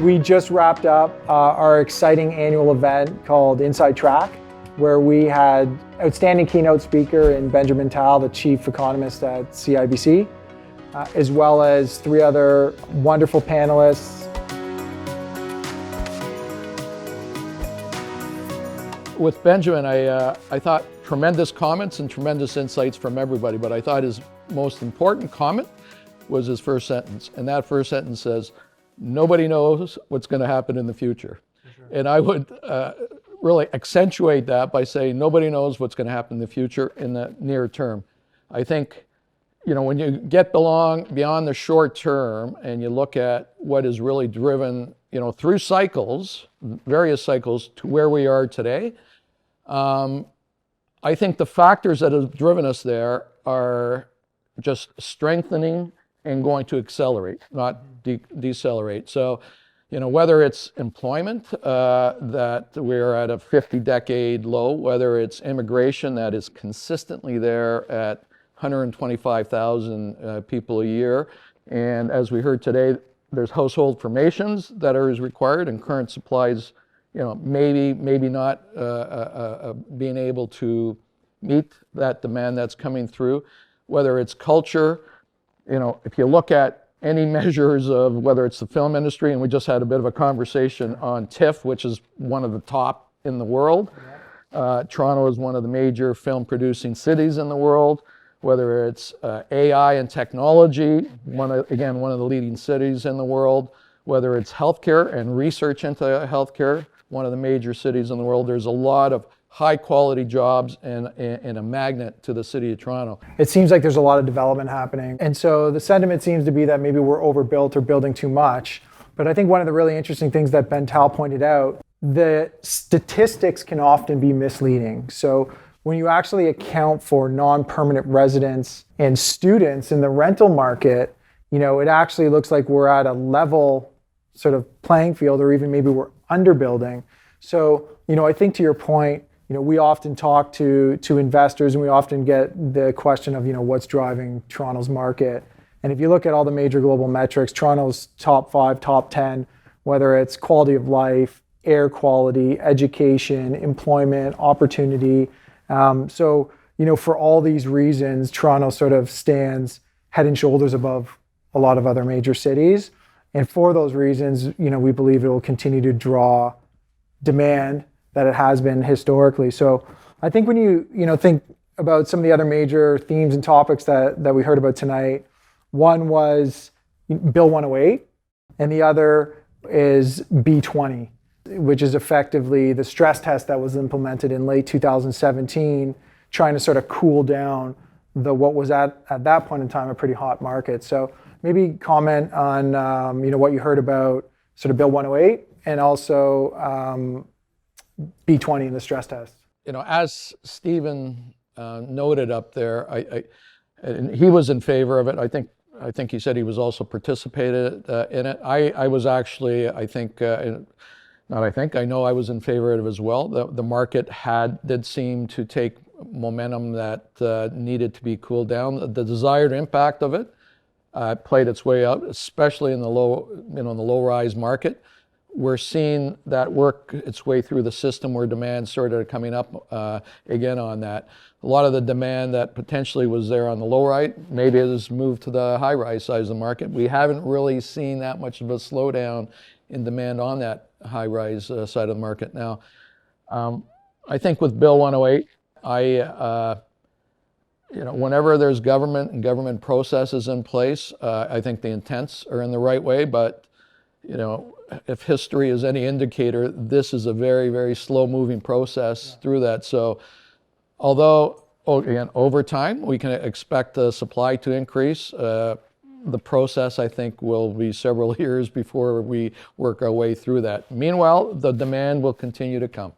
We just wrapped up our exciting annual event called Inside Track, where we had outstanding keynote speaker in Benjamin Tal, the chief economist at CIBC, as well as 3 other wonderful panelists. With Benjamin, I thought tremendous comments and tremendous insights from everybody, but I thought his most important comment was his first sentence. And that first sentence says, nobody knows what's going to happen in the future. Sure. And I would really accentuate that by saying nobody knows what's going to happen in the future in the near term. I think, when you get beyond the short term and you look at what is really driven, through cycles, various cycles to where we are today, I think the factors that have driven us there are just strengthening and going to accelerate, not decelerate. So, whether it's employment, that we're at a 50-decade low, whether it's immigration that is consistently there at 125,000 people a year. And as we heard today, there's household formations that are required, and current supplies, maybe not being able to meet that demand that's coming through. Whether it's culture, if you look at any measures of whether it's the film industry, and we just had a bit of a conversation on TIFF, which is one of the top in the world. Toronto is one of the major film producing cities in the world. Whether it's AI and technology, one of the leading cities in the world. Whether it's healthcare and research into healthcare, one of the major cities in the world. There's a lot of high quality jobs and a magnet to the city of Toronto. It seems like there's a lot of development happening. And so the sentiment seems to be that maybe we're overbuilt or building too much. But I think one of the really interesting things that Ben Tal pointed out, the statistics can often be misleading. So when you actually account for non-permanent residents and students in the rental market, it actually looks like we're at a level sort of playing field, or even maybe we're underbuilding. So, I think to your point, we often talk to investors, and we often get the question of, what's driving Toronto's market. And if you look at all the major global metrics, Toronto's top 5, top 10, whether it's quality of life, air quality, education, employment, opportunity. So, for all these reasons, Toronto sort of stands head and shoulders above a lot of other major cities. And for those reasons, we believe it will continue to draw demand that it has been historically. So I think when you think about some of the other major themes and topics that we heard about tonight, one was Bill 108, and the other is B20, which is effectively the stress test that was implemented in late 2017, trying to sort of cool down what was at that point in time a pretty hot market. So maybe comment on what you heard about sort of Bill 108 and also B20 in the stress test. As Stephen noted up there, and he was in favor of it. I think he said he was also participated in it. I was actually, I know I was in favor of it as well. The market did seem to take momentum that needed to be cooled down. The desired impact of it played its way out, especially in the low-rise market. We're seeing that work its way through the system where demand started coming up again on that. A lot of the demand that potentially was there on the low rise maybe has moved to the high rise size of the market. We haven't really seen that much of a slowdown in demand on that high rise side of the market. Now, I think with Bill 108, whenever there's government and government processes in place, I think the intents are in the right way, but if history is any indicator, this is a very, very slow-moving process through that. So, although, again, over time, we can expect the supply to increase, the process, I think, will be several years before we work our way through that. Meanwhile, the demand will continue to come.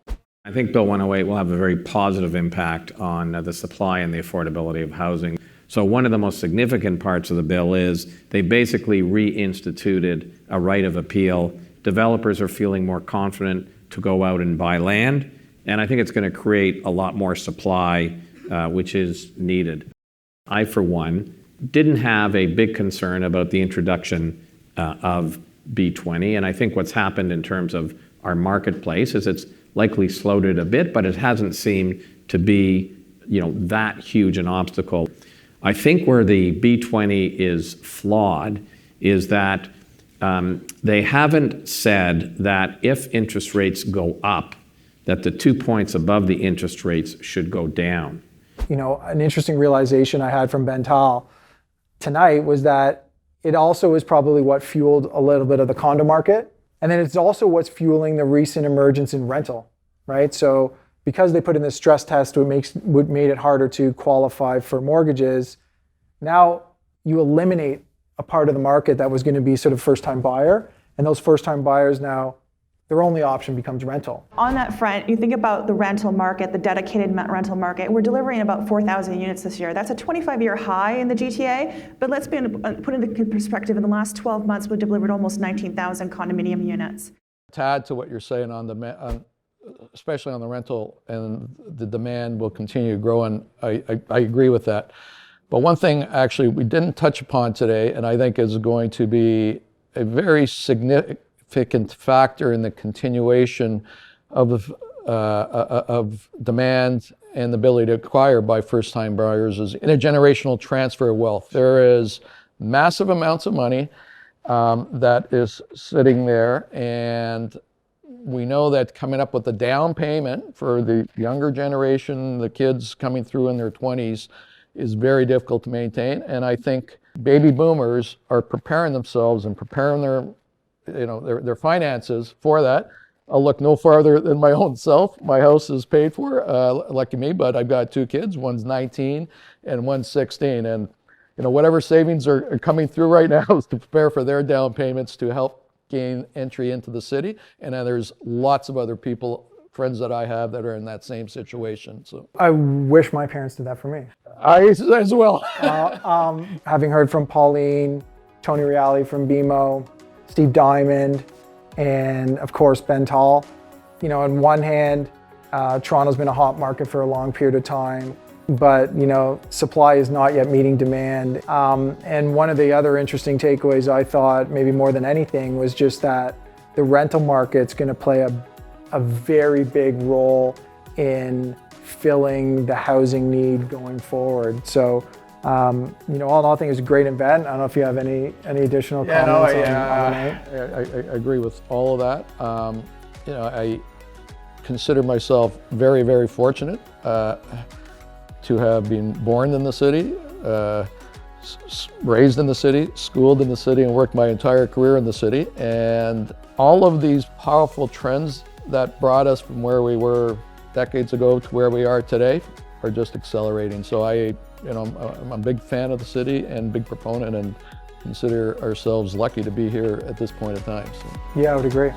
I think Bill 108 will have a very positive impact on the supply and the affordability of housing. So one of the most significant parts of the bill is they basically reinstituted a right of appeal. Developers are feeling more confident to go out and buy land, and I think it's going to create a lot more supply, which is needed. I, for one, didn't have a big concern about the introduction of B20. And I think what's happened in terms of our marketplace is it's likely slowed it a bit, but it hasn't seemed to be, that huge an obstacle. I think where the B20 is flawed is that they haven't said that if interest rates go up, that the 2 points above the interest rates should go down. An interesting realization I had from Ben Tal tonight was that it also is probably what fueled a little bit of the condo market. And then it's also what's fueling the recent emergence in rental, right? So because they put in this stress test, what made it harder to qualify for mortgages, now you eliminate a part of the market that was going to be sort of first-time buyer. And those first-time buyers now, their only option becomes rental. On that front, you think about the rental market, the dedicated rental market. We're delivering about 4,000 units this year. That's a 25-year high in the GTA, but let's put into perspective, in the last 12 months, we've delivered almost 19,000 condominium units. To add to what you're saying especially on the rental, and the demand will continue to grow, and I agree with that. But one thing actually we didn't touch upon today, and I think is going to be a very significant factor in the continuation of demand and the ability to acquire by first-time buyers, is intergenerational transfer of wealth. There is massive amounts of money that is sitting there, and we know that coming up with a down payment for the younger generation, the kids coming through in their 20s, is very difficult to maintain. And I think baby boomers are preparing themselves and preparing their finances for that. I'll look no farther than my own self. My house is paid for, lucky me, but I've got 2 kids. One's 19 and one's 16. And whatever savings are coming through right now is to prepare for their down payments to help gain entry into the city. And then there's lots of other people, friends that I have, that are in that same situation. So I wish my parents did that for me. I as well. Having heard from Pauline, Tony Reale from BMO, Steve Diamond, and of course Ben Tal. On one hand, Toronto's been a hot market for a long period of time, but supply is not yet meeting demand. And one of the other interesting takeaways, I thought, maybe more than anything, was just that the rental market's going to play a very big role in filling the housing need going forward. So, all in all, I think it's a great event. I don't know if you have any additional comments on it. I agree with all of that. I consider myself very, very fortunate to have been born in the city, raised in the city, schooled in the city, and worked my entire career in the city. And all of these powerful trends that brought us from where we were decades ago to where we are today are just accelerating. So I'm a big fan of the city and big proponent, and consider ourselves lucky to be here at this point in time. So. Yeah, I would agree.